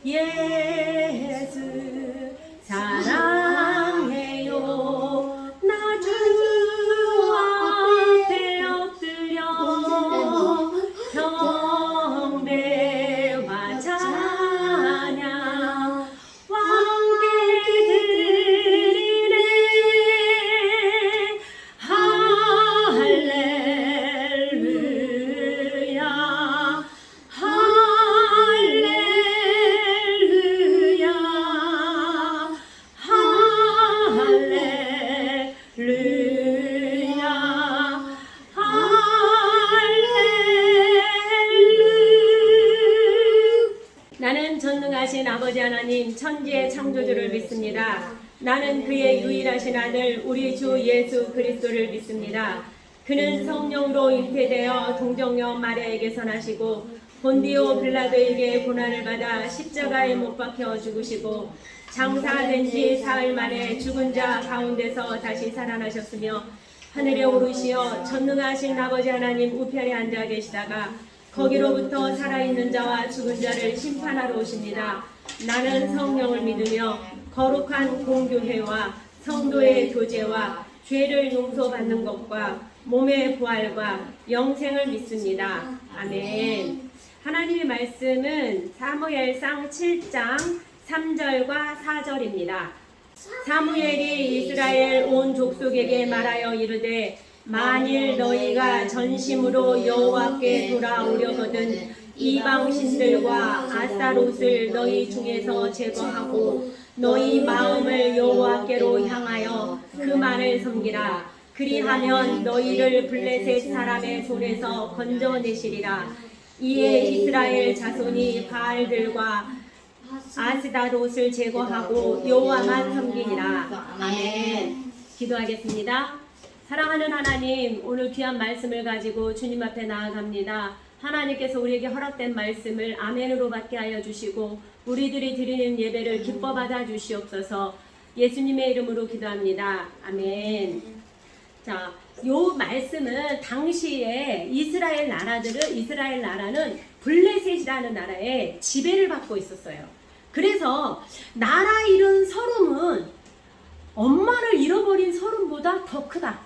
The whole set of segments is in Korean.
예수 사랑해요. 나 주 앞에 엎드려 경배와 찬양 왕께 드리네. 할렐루야 할렐루야 할렐루야 할렐루야. 나는 전능하신 아버지 하나님 천지의 창조주를 믿습니다. 나는 그의 유일하신 아들 우리 주 예수 그리스도를 믿습니다. 그는 성령으로 잉태되어 동정녀 마리아에게서 나시고 본디오 빌라도에게 고난을 받아 십자가에 못 박혀 죽으시고 장사된 지 사흘 만에 죽은 자 가운데서 다시 살아나셨으며 하늘에 오르시어 전능하신 아버지 하나님 우편에 앉아 계시다가 거기로부터 살아있는 자와 죽은 자를 심판하러 오십니다. 나는 성령을 믿으며 거룩한 공교회와 성도의 교제와 죄를 용서받는 것과 몸의 부활과 영생을 믿습니다. 아멘. 하나님의 말씀은 사무엘상 7장 3절과 4절입니다. 사무엘이 이스라엘 온 족속에게 말하여 이르되 만일 너희가 전심으로 여호와께 돌아오려거든 이방신들과 아스타롯을 너희 중에서 제거하고 너희 마음을 여호와께로 향하여 그만을 섬기라. 그리하면 너희를 블레셋 사람의 손에서 건져내시리라. 이에 이스라엘 자손이 바알들과 아스타롯을 제거하고 여호와만 섬기니라. 아멘. 기도하겠습니다. 사랑하는 하나님, 오늘 귀한 말씀을 가지고 주님 앞에 나아갑니다. 하나님께서 우리에게 허락된 말씀을 아멘으로 받게 하여 주시고 우리들이 드리는 예배를 기뻐 받아 주시옵소서. 예수님의 이름으로 기도합니다. 아멘. 자, 요 말씀은 당시에 이스라엘 나라는 블레셋이라는 나라에 지배를 받고 있었어요. 그래서 나라 잃은 서름은 엄마를 잃어버린 서름보다 더 크다.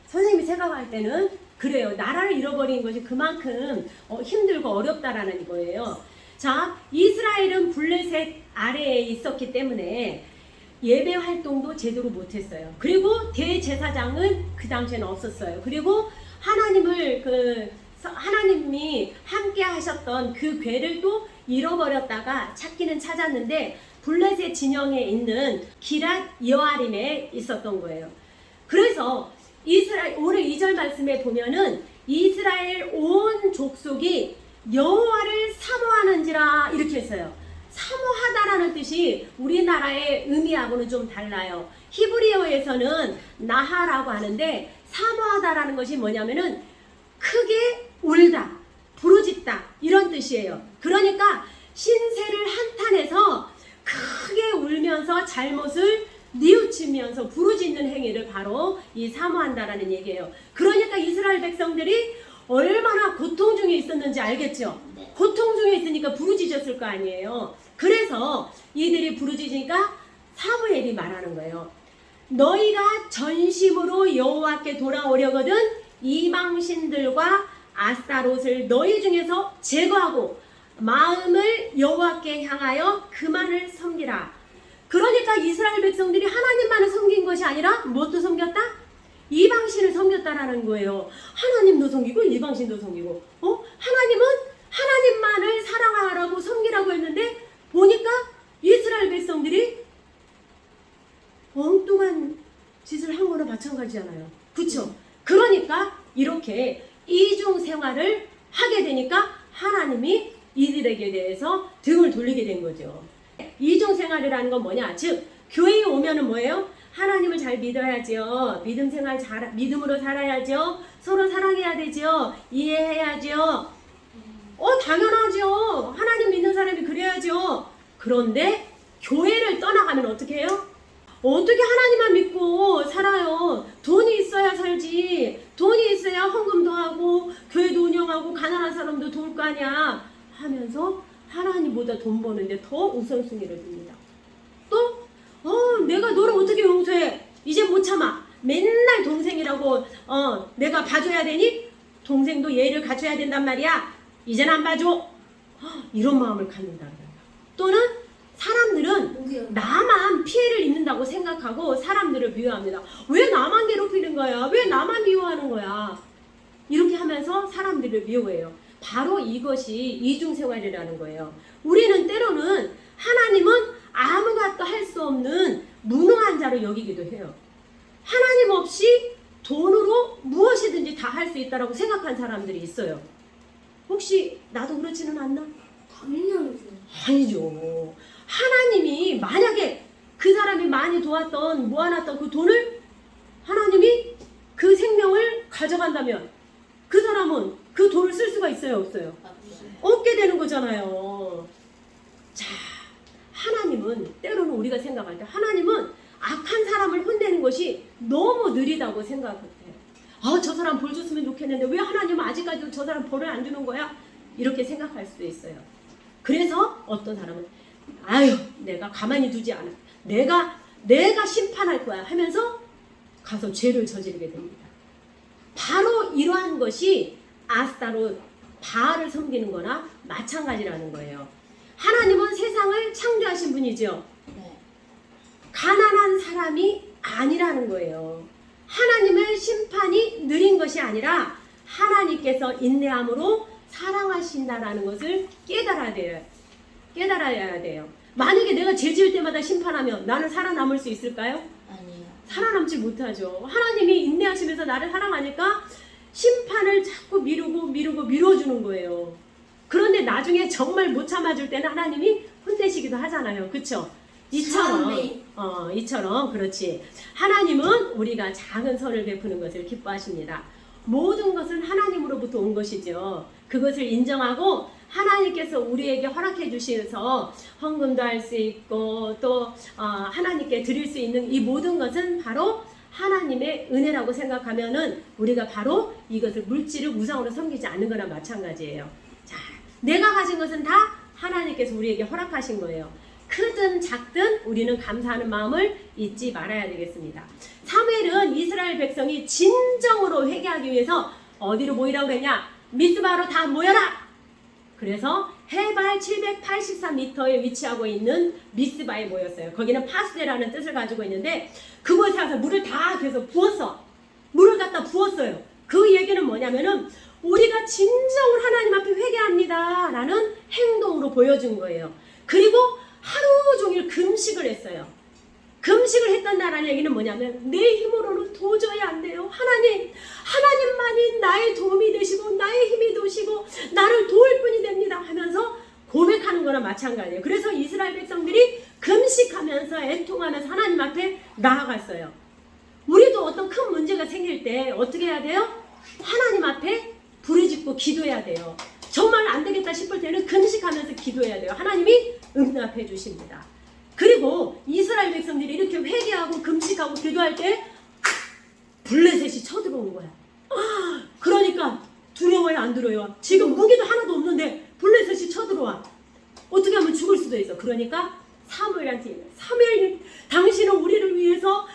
선생님이 생각할 때는 그래요. 나라를 잃어버린 것이 그만큼 힘들고 어렵다라는 거예요. 자, 이스라엘은 블레셋 아래에 있었기 때문에 예배 활동도 제대로 못했어요. 그리고 대제사장은 그 당시에는 없었어요. 그리고 하나님이 함께 하셨던 그 궤를 또 잃어버렸다가 찾기는 찾았는데 블레셋 진영에 있는 기랏 여아림에 있었던 거예요. 그래서 오늘 2절 말씀에 보면은 이스라엘 온 족속이 여호와를 사모하는지라 이렇게 했어요. 사모하다라는 뜻이 우리나라의 의미하고는 좀 달라요. 히브리어에서는 나하라고 하는데 사모하다라는 것이 뭐냐면은 크게 울다, 부르짖다 이런 뜻이에요. 그러니까 신세를 한탄해서 크게 울면서 잘못을 뉘우치면서 부르짖는 행위를 바로 이 사모한다라는 얘기예요. 그러니까 이스라엘 백성들이 얼마나 고통 중에 있었는지 알겠죠? 고통 중에 있으니까 부르짖었을 거 아니에요. 그래서 이들이 부르짖으니까 사무엘이 말하는 거예요. 너희가 전심으로 여호와께 돌아오려거든 이방신들과 아스타롯을 너희 중에서 제거하고 마음을 여호와께 향하여 그만을 섬기라. 그러니까 이스라엘 백성들이 하나님만을 섬긴 것이 아니라 무엇도 섬겼다? 이방신을 섬겼다라는 거예요. 하나님도 섬기고 이방신도 섬기고 하나님은 하나님만을 사랑하라고 섬기라고 했는데 보니까 이스라엘 백성들이 엉뚱한 짓을 한 거나 마찬가지잖아요. 그쵸? 그러니까 이렇게 이중 생활을 하게 되니까 하나님이 이들에게 대해서 등을 돌리게 된 거죠. 이중 생활이라는 건 뭐냐? 즉 교회에 오면은 뭐예요? 하나님을 잘 믿어야죠. 믿음으로 살아야죠. 서로 사랑해야 되죠. 이해해야죠. 당연하죠. 하나님 믿는 사람이 그래야죠. 그런데 교회를 떠나가면 어떻게 해요? 어떻게 하나님만 믿고 살아요? 돈이 있어야 살지. 돈이 있어야 헌금도 하고 교회도 운영하고 가난한 사람도 도울 거 아니야 하면서 하나님보다 돈 버는데 더 우선순위를 둡니다. 또 내가 너를 어떻게 용서해? 이제 못 참아. 맨날 동생이라고 내가 봐줘야 되니? 동생도 예의를 갖춰야 된단 말이야. 이젠 안 봐줘. 이런 마음을 갖는다. 또는 사람들은 나만 피해를 입는다고 생각하고 사람들을 미워합니다. 왜 나만 괴롭히는 거야? 왜 나만 미워하는 거야? 이렇게 하면서 사람들을 미워해요. 바로 이것이 이중생활이라는 거예요. 우리는 때로는 하나님은 아무것도 할 수 없는 무능한 자로 여기기도 해요. 하나님 없이 돈으로 무엇이든지 다 할 수 있다고 생각한 사람들이 있어요. 혹시 나도 그렇지는 않나? 당연하죠. 아니죠. 하나님이 만약에 그 사람이 많이 도왔던 모아놨던 그 돈을 하나님이 그 생명을 가져간다면 그 사람은 그 돈을 쓸 수가 있어요, 없어요? 없게 되는 거잖아요. 자, 하나님은 때로는 우리가 생각할 때 하나님은 악한 사람을 혼내는 것이 너무 느리다고 생각해요. 저 사람 벌 줬으면 좋겠는데 왜 하나님은 아직까지도 저 사람 벌을 안 주는 거야? 이렇게 생각할 수도 있어요. 그래서 어떤 사람은 내가 가만히 두지 않아. 내가 심판할 거야 하면서 가서 죄를 저지르게 됩니다. 바로 이러한 것이 아스타롯, 바알을 섬기는 거나 마찬가지라는 거예요. 하나님은 세상을 창조하신 분이죠. 가난한 사람이 아니라는 거예요. 하나님의 심판이 느린 것이 아니라 하나님께서 인내함으로 사랑하신다라는 것을 깨달아야 돼요. 만약에 내가 죄 지을 때마다 심판하면 나는 살아남을 수 있을까요? 아니요. 살아남지 못하죠. 하나님이 인내하시면서 나를 사랑하니까 심판을 자꾸 미뤄주는 거예요. 그런데 나중에 정말 못 참아줄 때는 하나님이 혼내시기도 하잖아요. 그쵸? 이처럼 그렇지. 하나님은 우리가 작은 선을 베푸는 것을 기뻐하십니다. 모든 것은 하나님으로부터 온 것이죠. 그것을 인정하고 하나님께서 우리에게 허락해 주셔서 헌금도 할 수 있고 또 하나님께 드릴 수 있는 이 모든 것은 바로 하나님의 은혜라고 생각하면은 우리가 바로 이것을 물질을 우상으로 섬기지 않는 거나 마찬가지예요. 자, 내가 가진 것은 다 하나님께서 우리에게 허락하신 거예요. 크든 작든 우리는 감사하는 마음을 잊지 말아야 되겠습니다. 사무엘은 이스라엘 백성이 진정으로 회개하기 위해서 어디로 모이라고 그랬냐? 미스바로 다 모여라! 그래서 해발 783m에 위치하고 있는 미스바에 모였어요. 거기는 파스데라는 뜻을 가지고 있는데 그곳에 가서 물을 다 계속 부었어. 물을 갖다 부었어요. 그 얘기는 뭐냐면은 우리가 진정으로 하나님 앞에 회개합니다 라는 행동으로 보여준 거예요. 그리고 하루 종일 금식을 했어요. 금식을 했단다라는 얘기는 뭐냐면 내 힘으로는 도저히 안 돼요. 하나님만이 나의 도움이 되시고 나의 힘이 되시고 나를 도울 뿐이 됩니다 하면서 고백하는 거나 마찬가지예요. 그래서 이스라엘 백성들이 금식하면서 애통하면서 하나님 앞에 나아갔어요. 우리도 어떤 큰 문제가 생길 때 어떻게 해야 돼요? 하나님 앞에 부르짖고 기도해야 돼요. 정말 안 되겠다 싶을 때는 금식하면서 기도해야 돼요. 하나님이 응답해 주십니다. 그리고 이스라엘 백성들이 이렇게 회개하고 금식하고 기도할 때 블레셋이 쳐들어온 거야. 그러니까 두려워요, 안 두려워요? 지금 무기도 하나도 없는데 블레셋이 쳐들어와. 어떻게 하면 죽을 수도 있어. 그러니까 사무엘한테 사무엘님 당신은 우리를 위해서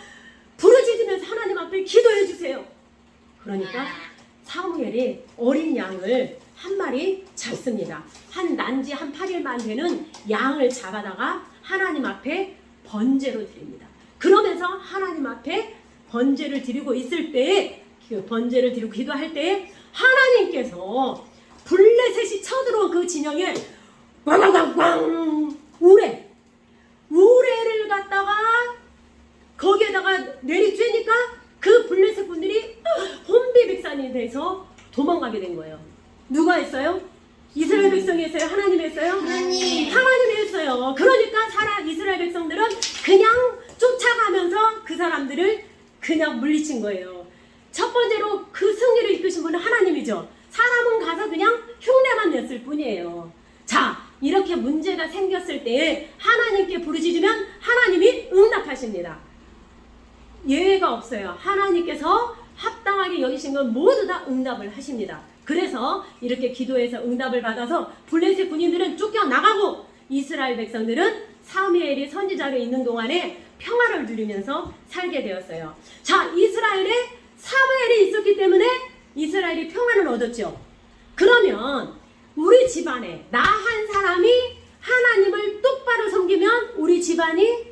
부르짖으면서 하나님 앞에 기도해 주세요. 그러니까 사무엘이 어린 양을 한 마리 잡습니다. 한 난지 한 8일만 되는 양을 잡아다가 하나님 앞에 번제로 드립니다. 그러면서 하나님 앞에 번제를 드리고 있을 때에 번제를 드리고 기도할 때에 하나님께서 블레셋이 쳐들어온 그 진영에 꽝꽝꽝꽝 우레를 갖다가 거기에다가 내리쬐니까 그 블레셋 분들이 혼비백산이 돼서 도망가게 된 거예요. 누가 했어요? 이스라엘 백성이 했어요? 하나님이 했어요? 하나님이 했어요. 그러니까 이스라엘 백성들은 그냥 쫓아가면서 그 사람들을 그냥 물리친 거예요. 첫 번째로 그 승리를 이끄신 분은 하나님이죠. 사람은 가서 그냥 흉내만 냈을 뿐이에요. 자, 이렇게 문제가 생겼을 때 하나님께 부르짖으면 하나님이 응답하십니다. 예외가 없어요. 하나님께서 합당하게 여기신 건 모두 다 응답을 하십니다. 그래서 이렇게 기도해서 응답을 받아서 블레셋 군인들은 쫓겨나가고 이스라엘 백성들은 사무엘이 선지자로 있는 동안에 평화를 누리면서 살게 되었어요. 자, 이스라엘에 사무엘이 있었기 때문에 이스라엘이 평화를 얻었죠. 그러면 우리 집안에 나 한 사람이 하나님을 똑바로 섬기면 우리 집안이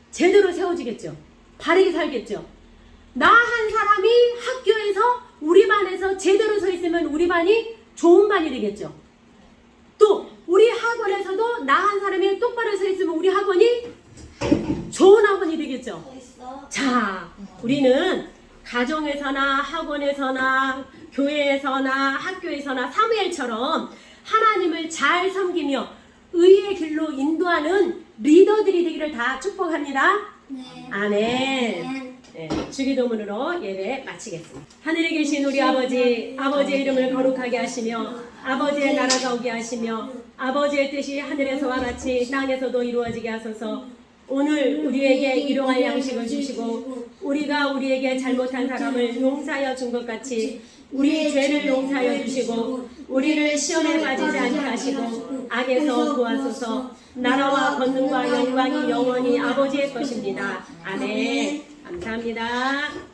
제대로 세워지겠죠. 바르게 살겠죠. 나 한 사람이 학교에서 우리 반에서 제대로 서 있으면 우리 반이 좋은 반이 되겠죠. 또 우리 학원에서도 나 한 사람이 똑바로 서 있으면 우리 학원이 좋은 학원이 되겠죠. 자, 우리는 가정에서나 학원에서나 교회에서나 학교에서나 사무엘처럼 하나님을 잘 섬기며 의의 길로 인도하는 리더들이 되기를 다 축복합니다. 네. 아멘. 네, 주기도문으로 예배 마치겠습니다. 하늘에 계신 우리 아버지, 아버지의 이름을 거룩하게 하시며 아버지의 나라가 오게 하시며 아버지의 뜻이 하늘에서와 같이 땅에서도 이루어지게 하소서. 오늘 우리에게 일용할 양식을 주시고 우리가 우리에게 잘못한 사람을 용서하여 준 것 같이 우리 죄를 용서하여 주시고 우리를 시험에 빠지지 않게 하시고 악에서 구하소서. 나라와 권능과 영광이 영원히 아버지의 것입니다. 아멘. 감사합니다.